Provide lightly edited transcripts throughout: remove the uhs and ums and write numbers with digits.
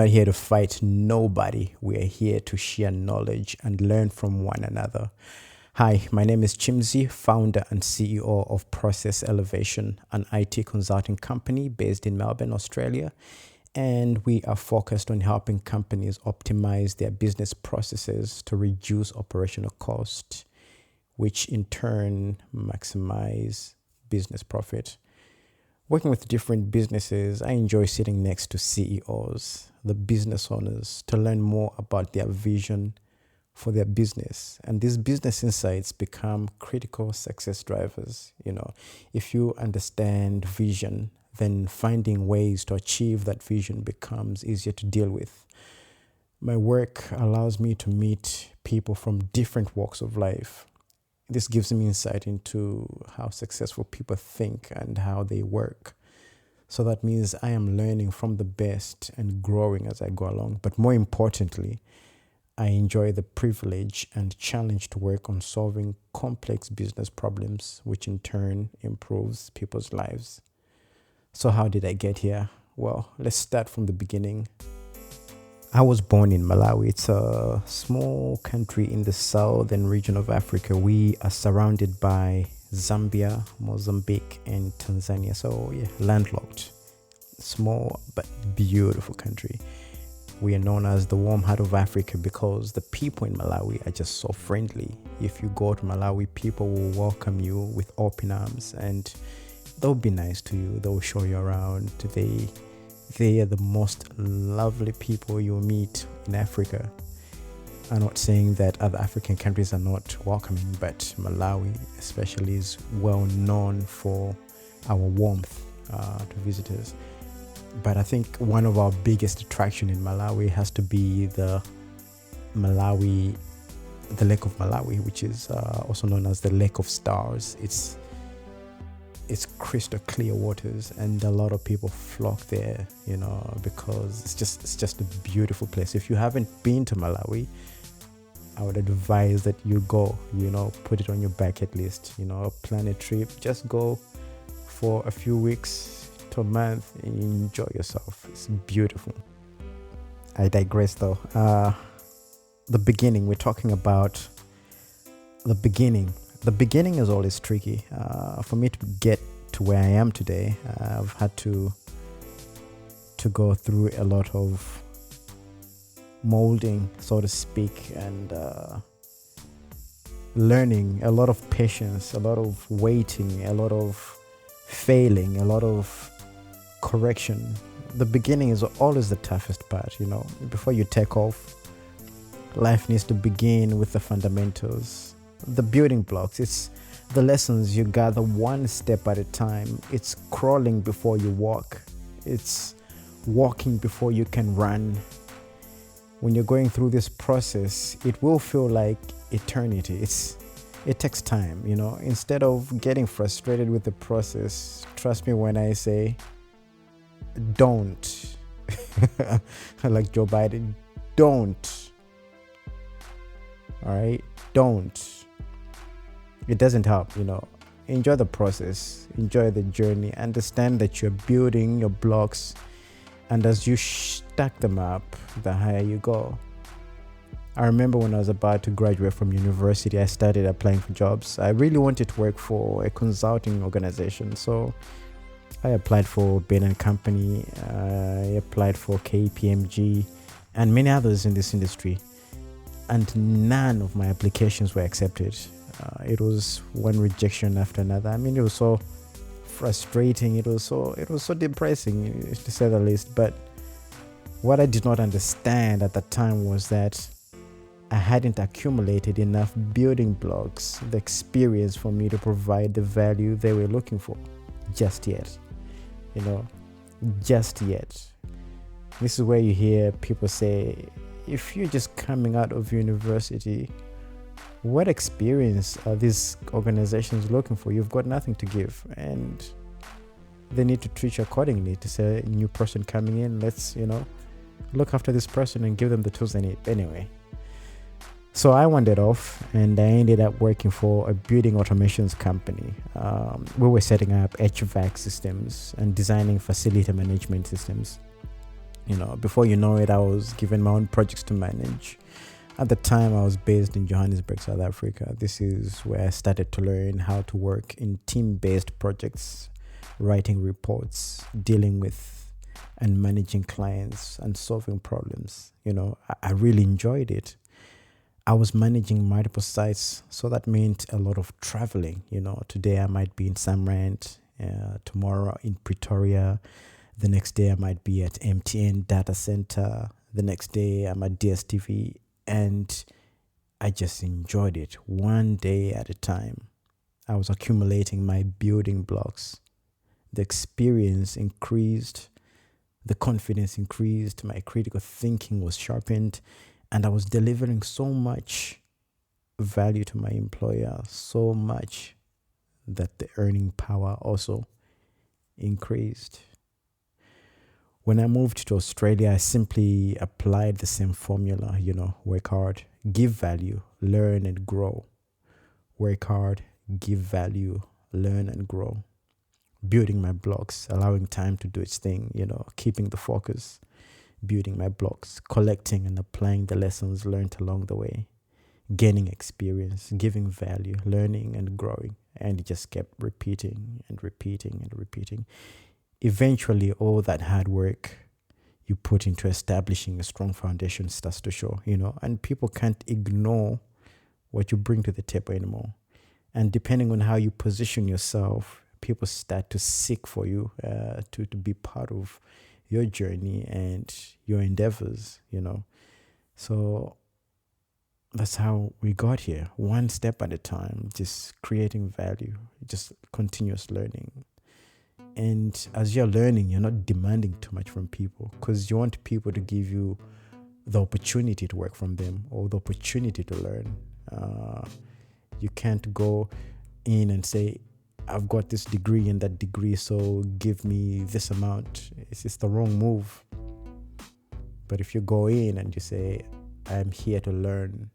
not here to fight nobody. We are here to share knowledge and learn from one another. Hi, my name is Chimzi, founder and CEO of Process Elevation, an IT consulting company based in Melbourne, Australia. And we are focused on helping companies optimize their business processes to reduce operational cost, which in turn maximize business profit. Working with different businesses, I enjoy sitting next to CEOs, the business owners, to learn more about their vision for their business. And these business insights become critical success drivers. If you understand vision, then finding ways to achieve that vision becomes easier to deal with. My work allows me to meet people from different walks of life. This gives me insight into how successful people think and how they work. So that means I am learning from the best and growing as I go along. But more importantly, I enjoy the privilege and challenge to work on solving complex business problems, which in turn improves people's lives. So how did I get here? Well, let's start from the beginning. I was born in Malawi. It's a small country in the southern region of Africa. We are surrounded by Zambia, Mozambique, and Tanzania. So landlocked. Small but beautiful country. We are known as the warm heart of Africa because the people in Malawi are just so friendly. If you go to Malawi, people will welcome you with open arms and they'll be nice to you. They'll show you around. They are the most lovely people you'll meet in Africa. I'm not saying that other African countries are not welcoming, but Malawi especially is well known for our warmth to visitors. But I think one of our biggest attraction in Malawi has to be the Lake of Malawi, which is also known as the Lake of Stars. It's crystal clear waters, and a lot of people flock there, because it's just a beautiful place. If you haven't been to Malawi, I would advise that you go, put it on your bucket list, plan a trip, just go for a few weeks to a month and enjoy yourself. It's beautiful. I digress though. The beginning, we're talking about the beginning. The beginning is always tricky. For me to get to where I am today, I've had to go through a lot of molding, so to speak, and learning, a lot of patience, a lot of waiting, a lot of failing, a lot of correction. The beginning is always the toughest part, Before you take off, life needs to begin with the fundamentals. The building blocks, it's the lessons you gather one step at a time. It's crawling before you walk. It's walking before you can run. When you're going through this process, it will feel like eternity. It takes time, Instead of getting frustrated with the process, trust me when I say, don't. Like Joe Biden, don't. All right, don't. It doesn't help, Enjoy the process, enjoy the journey, understand that you're building your blocks, and as you stack them up, the higher you go. I remember when I was about to graduate from university, I started applying for jobs. I really wanted to work for a consulting organization, so I applied for Bain & Company, I applied for KPMG, and many others in this industry, and none of my applications were accepted. It was one rejection after another. I mean, it was so frustrating. It was so depressing, to say the least. But what I did not understand at that time was that I hadn't accumulated enough building blocks, the experience for me to provide the value they were looking for just yet. Just yet. This is where you hear people say, if you're just coming out of university, what experience are these organizations looking for? You've got nothing to give, and they need to treat you accordingly. To say a new person coming in, let's look after this person and give them the tools they need. Anyway, so I wandered off and I ended up working for a building automations company. We were setting up HVAC systems and designing facility management systems. Before you know it, I was given my own projects to manage. At the time, I was based in Johannesburg, South Africa. This is where I started to learn how to work in team-based projects, writing reports, dealing with and managing clients and solving problems. I really enjoyed it. I was managing multiple sites, so that meant a lot of traveling. Today I might be in Samrand, tomorrow in Pretoria, the next day I might be at MTN data center, the next day I'm at DSTV, and I just enjoyed it one day at a time. I was accumulating my building blocks. The experience increased, the confidence increased, my critical thinking was sharpened, and I was delivering so much value to my employer, so much that the earning power also increased. When I moved to Australia, I simply applied the same formula, work hard, give value, learn and grow. Work hard, give value, learn and grow. Building my blocks, allowing time to do its thing, keeping the focus, building my blocks, collecting and applying the lessons learned along the way, gaining experience, giving value, learning and growing. And it just kept repeating and repeating and repeating. Eventually, all that hard work you put into establishing a strong foundation starts to show, and people can't ignore what you bring to the table anymore. And depending on how you position yourself, people start to seek for you to be part of your journey and your endeavors, So that's how we got here, one step at a time, just creating value, just continuous learning. And as you're learning, you're not demanding too much from people, because you want people to give you the opportunity to work from them or the opportunity to learn. You can't go in and say, I've got this degree and that degree, so give me this amount. It's just the wrong move. But if you go in and you say, I'm here to learn,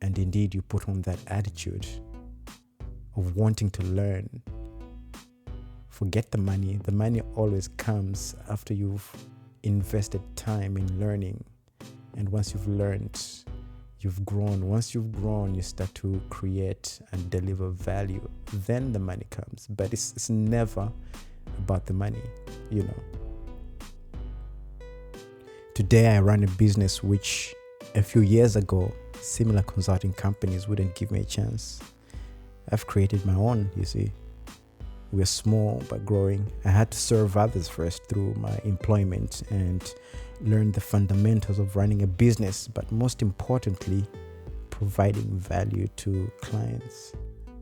and indeed you put on that attitude of wanting to learn, forget the money. The money always comes after you've invested time in learning. And once you've learned, you've grown. Once you've grown, you start to create and deliver value. Then the money comes. But it's never about the money, Today, I run a business which a few years ago, similar consulting companies wouldn't give me a chance. I've created my own, you see. We're small but growing. I had to serve others first through my employment and learn the fundamentals of running a business, but most importantly, providing value to clients.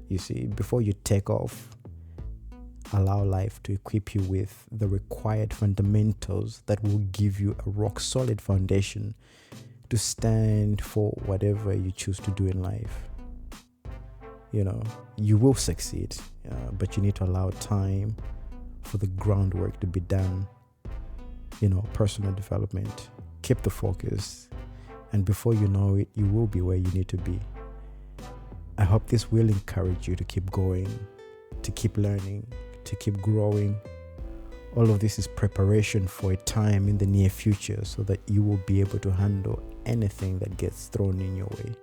You see, before you take off, allow life to equip you with the required fundamentals that will give you a rock solid foundation to stand for whatever you choose to do in life. You will succeed, but you need to allow time for the groundwork to be done. Personal development. Keep the focus, and before you know it, you will be where you need to be. I hope this will encourage you to keep going, to keep learning, to keep growing. All of this is preparation for a time in the near future so that you will be able to handle anything that gets thrown in your way,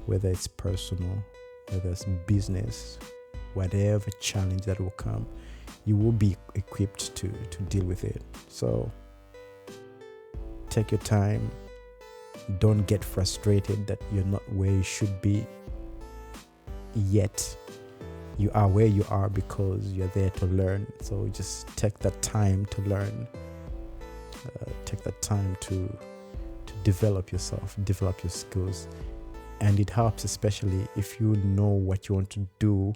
whether it's personal, whether it's business, whatever challenge that will come, you will be equipped to deal with it. So take your time. Don't get frustrated that you're not where you should be yet. You are where you are because you're there to learn. So just take that time to learn. Take that time to develop yourself, develop your skills. And it helps, especially if you know what you want to do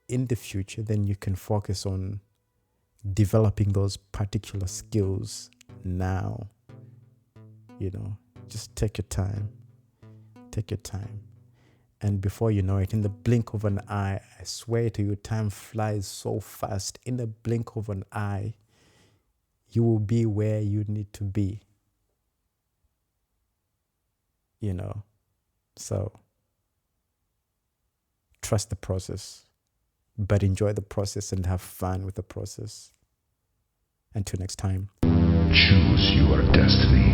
in the future, then you can focus on developing those particular skills now. Just take your time. Take your time. And before you know it, in the blink of an eye, I swear to you, time flies so fast. In the blink of an eye, you will be where you need to be. So trust the process, but enjoy the process and have fun with the process. Until next time. Choose your destiny.